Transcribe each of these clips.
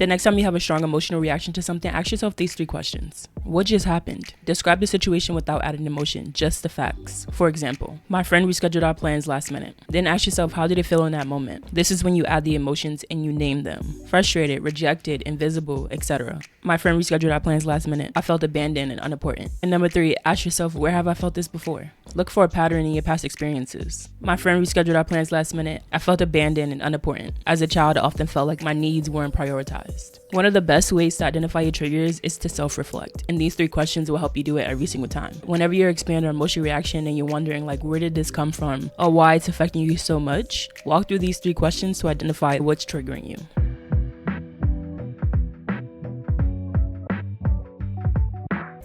The next time you have a strong emotional reaction to something, ask yourself these 3 questions. What just happened? Describe the situation without adding emotion, just the facts. For example, my friend rescheduled our plans last minute. Then ask yourself, how did it feel in that moment? This is when you add the emotions and you name them. Frustrated, rejected, invisible, etc. My friend rescheduled our plans last minute. I felt abandoned and unimportant. And number 3, ask yourself, where have I felt this before? Look for a pattern in your past experiences. My friend rescheduled our plans last minute. I felt abandoned and unimportant. As a child, I often felt like my needs weren't prioritized. One of the best ways to identify your triggers is to self-reflect, and these 3 questions will help you do it every single time. Whenever you're experiencing an emotional reaction and you're wondering like, where did this come from or why it's affecting you so much, walk through these 3 questions to identify what's triggering you.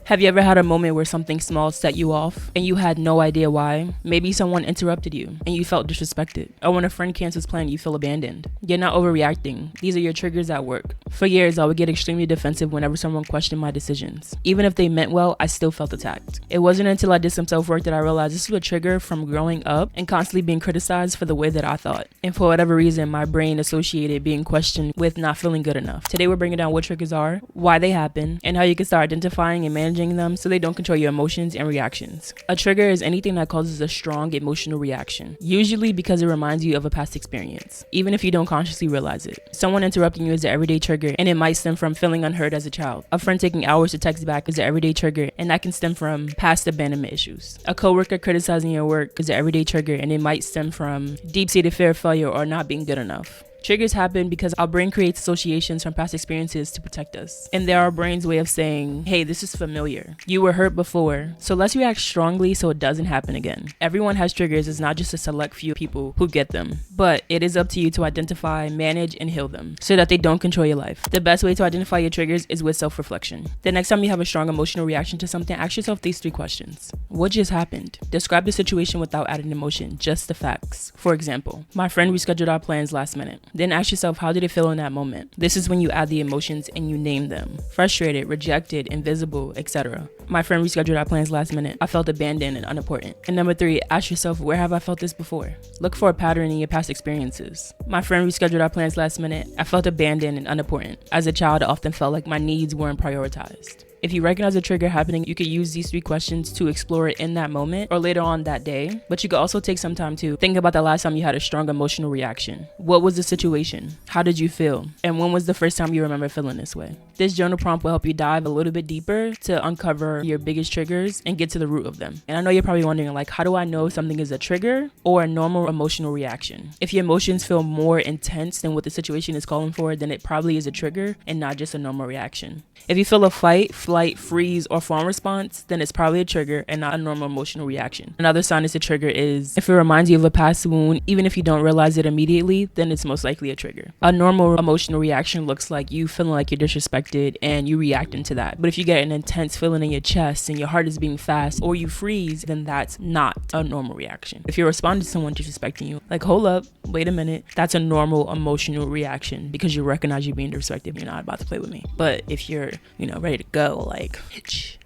Have you ever had a moment where something small set you off and you had no idea why? Maybe someone interrupted you and you felt disrespected. Or when a friend cancels plans, you feel abandoned. You're not overreacting. These are your triggers at work. For years, I would get extremely defensive whenever someone questioned my decisions. Even if they meant well, I still felt attacked. It wasn't until I did some self-work that I realized this was a trigger from growing up and constantly being criticized for the way that I thought. And for whatever reason, my brain associated being questioned with not feeling good enough. Today, we're bringing down what triggers are, why they happen, and how you can start identifying and managing them so they don't control your emotions and reactions. A trigger is anything that causes a strong emotional reaction, usually because it reminds you of a past experience, even if you don't consciously realize it. Someone interrupting you is an everyday trigger, and it might stem from feeling unheard as a child. A friend taking hours to text back is an everyday trigger, and that can stem from past abandonment issues. A coworker criticizing your work is an everyday trigger, and it might stem from deep-seated fear of failure or not being good enough. Triggers happen because our brain creates associations from past experiences to protect us. And they're our brain's way of saying, hey, this is familiar. You were hurt before, so let's react strongly so it doesn't happen again. Everyone has triggers. It's not just a select few people who get them. But it is up to you to identify, manage, and heal them so that they don't control your life. The best way to identify your triggers is with self-reflection. The next time you have a strong emotional reaction to something, ask yourself these 3 questions. What just happened? Describe the situation without adding emotion, just the facts. For example, my friend rescheduled our plans last minute. Then ask yourself, how did it feel in that moment? This is when you add the emotions and you name them. Frustrated, rejected, invisible, etc. My friend rescheduled our plans last minute. I felt abandoned and unimportant. And number 3, ask yourself, where have I felt this before? Look for a pattern in your past experiences. My friend rescheduled our plans last minute. I felt abandoned and unimportant. As a child, I often felt like my needs weren't prioritized. If you recognize a trigger happening, you could use these 3 questions to explore it in that moment or later on that day. But you could also take some time to think about the last time you had a strong emotional reaction. What was the situation? How did you feel? And when was the first time you remember feeling this way? This journal prompt will help you dive a little bit deeper to uncover your biggest triggers and get to the root of them. And I know you're probably wondering, like, how do I know if something is a trigger or a normal emotional reaction? If your emotions feel more intense than what the situation is calling for, then it probably is a trigger and not just a normal reaction. If you feel a fight, flight, freeze, or fawn response, then it's probably a trigger and not a normal emotional reaction. Another sign it's a trigger is if it reminds you of a past wound, even if you don't realize it immediately, then it's most likely a trigger. A normal emotional reaction looks like you feeling like you're disrespected and you reacting to that. But if you get an intense feeling in your chest and your heart is beating fast or you freeze, then that's not a normal reaction. If you're responding to someone disrespecting you, like, hold up, wait a minute, that's a normal emotional reaction because you recognize you're being disrespected. You're not about to play with me. But if you're, ready to go, like,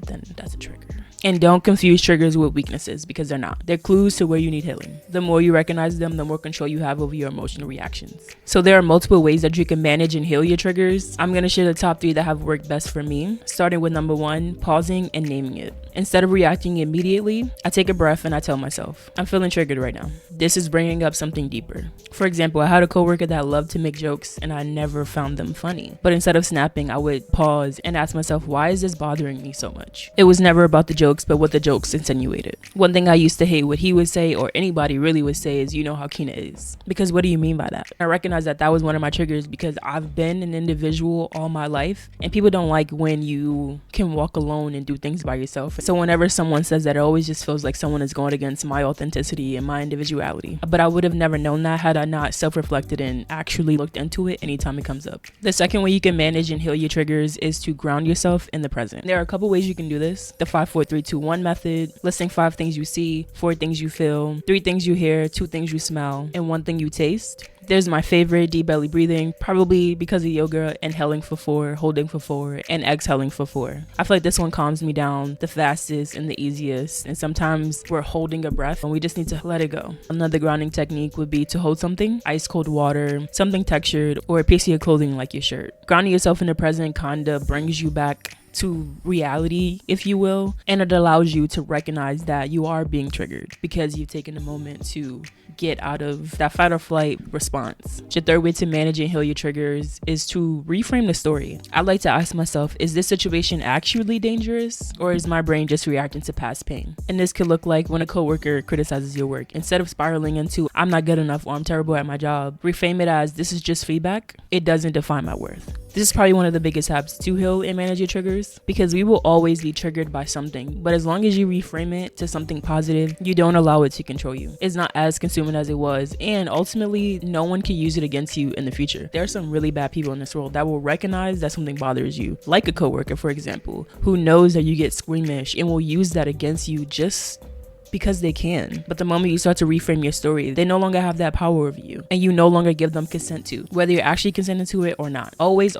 then that's a trigger. And don't confuse triggers with weaknesses because they're not. They're clues to where you need healing. The more you recognize them, the more control you have over your emotional reactions. So there are multiple ways that you can manage and heal your triggers. I'm going to share the top 3 that have worked best for me, starting with number 1, pausing and naming it. Instead of reacting immediately, I take a breath and I tell myself, I'm feeling triggered right now. This is bringing up something deeper. For example, I had a coworker that loved to make jokes and I never found them funny. But instead of snapping, I would pause and ask myself, why is this bothering me so much? It was never about the jokes, but what the jokes insinuated. One thing I used to hate what he would say or anybody really would say is, you know how Kina is. Because what do you mean by that? I recognize that was one of my triggers because I've been an individual all my life and people don't like when you can walk alone and do things by yourself. So whenever someone says that, it always just feels like someone is going against my authenticity and my individuality. But I would have never known that had I not self-reflected and actually looked into it anytime it comes up. The second way you can manage and heal your triggers is to ground yourself in the present. There are a couple ways you can do this. The 5, 4, 3, 2, 1 method, listing 5 things you see, 4 things you feel, 3 things you hear, 2 things you smell, and 1 thing you taste. There's my favorite, deep belly breathing, probably because of yoga, inhaling for 4, holding for 4, and exhaling for 4. I feel like this one calms me down the fastest and the easiest, and sometimes we're holding a breath and we just need to let it go. Another grounding technique would be to hold something, ice cold water, something textured, or a piece of your clothing like your shirt. Grounding yourself in the present kinda brings you back to reality, if you will, and it allows you to recognize that you are being triggered because you've taken a moment to get out of that fight or flight response. Your third way to manage and heal your triggers is to reframe the story. I like to ask myself, is this situation actually dangerous, or is my brain just reacting to past pain? And this could look like when a coworker criticizes your work. Instead of spiraling into I'm not good enough or I'm terrible at my job, reframe it as this is just feedback. It doesn't define my worth. This is probably one of the biggest habits to heal and manage your triggers, because we will always be triggered by something, but as long as you reframe it to something positive, you don't allow it to control you. It's not as consuming as it was, and ultimately no one can use it against you in the future. There are some really bad people in this world that will recognize that something bothers you, like a coworker, for example, who knows that you get squeamish and will use that against you just because they can. But the moment you start to reframe your story, they no longer have that power over you, and you no longer give them consent to, whether you're actually consenting to it or not. Always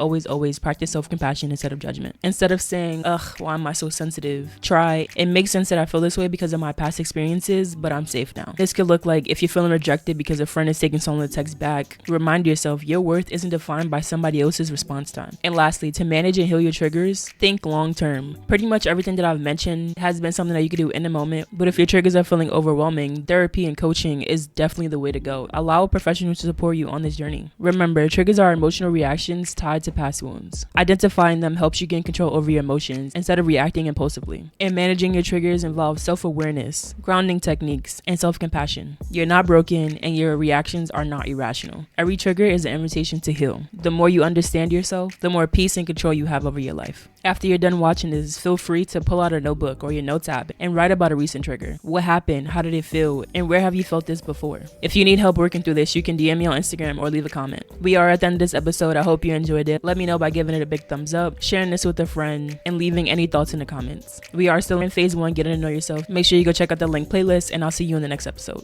practice self-compassion instead of judgment. Instead of saying, ugh, why am I so sensitive? Try, it makes sense that I feel this way because of my past experiences, but I'm safe now. This could look like if you're feeling rejected because a friend is taking so long to text back, remind yourself your worth isn't defined by somebody else's response time. And lastly, to manage and heal your triggers, think long term. Pretty much everything that I've mentioned has been something that you can do in the moment, but if your triggers are feeling overwhelming, therapy and coaching is definitely the way to go. Allow professionals to support you on this journey. Remember, triggers are emotional reactions tied to past wounds. Identifying them helps you gain control over your emotions instead of reacting impulsively. And managing your triggers involves self-awareness, grounding techniques, and self-compassion. You're not broken, and your reactions are not irrational. Every trigger is an invitation to heal. The more you understand yourself, the more peace and control you have over your life. After you're done watching this, feel free to pull out a notebook or your notes app and write about a recent trigger. What happened? How did it feel? And where have you felt this before? If you need help working through this, you can DM me on Instagram or leave a comment. We are at the end of this episode. I hope you enjoyed it. Let me know by giving it a big thumbs up, sharing this with a friend, and leaving any thoughts in the comments. We are still in phase 1, getting to know yourself. Make sure you go check out the link playlist, and I'll see you in the next episode.